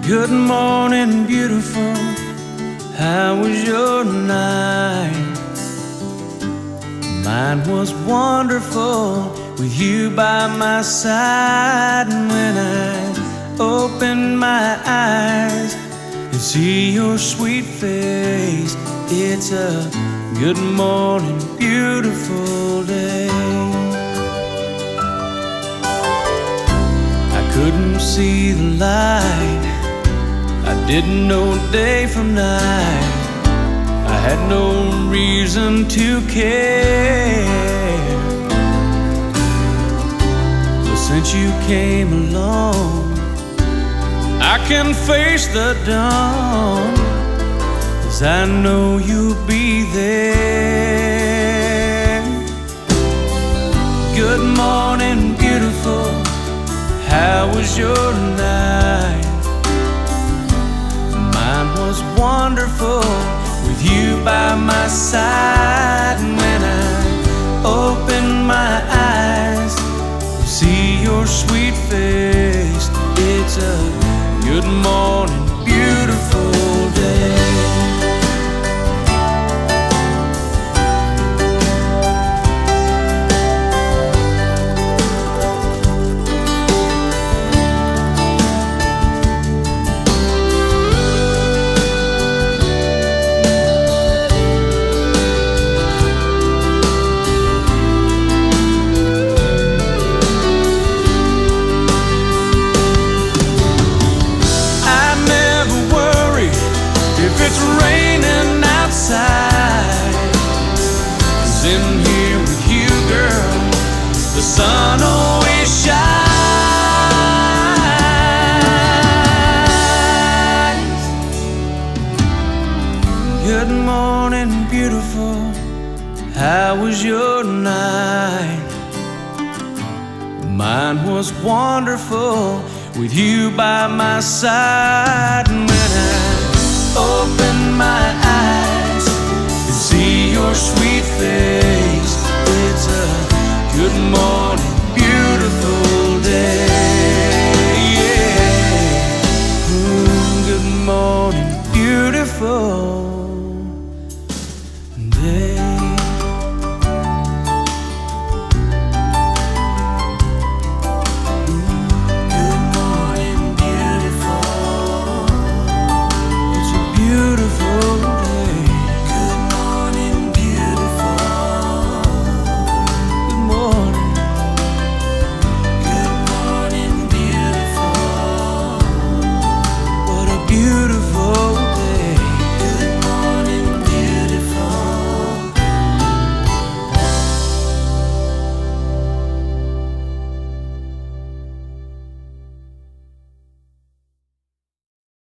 Good morning, beautiful. How was your night? Mine was wonderful with you by my side. And when I open my eyes and see your sweet face, it's a good morning, beautiful day. I couldn't see the light, I didn't know day from night. I had no reason to care. But since you came along, I can face the dawn, 'cause I know you'll be there. Good morning, beautiful. How was your night? Mine was wonderful with you by my side. And when I open my eyes, see your sweet face, it's a good morning, beautiful day. It's raining outside, 'cause in here with you, girl, the sun always shines. Good morning, beautiful. How was your night? Mine was wonderful with you by my side. And when I open my eyes and see your sweet face, it's a good morning.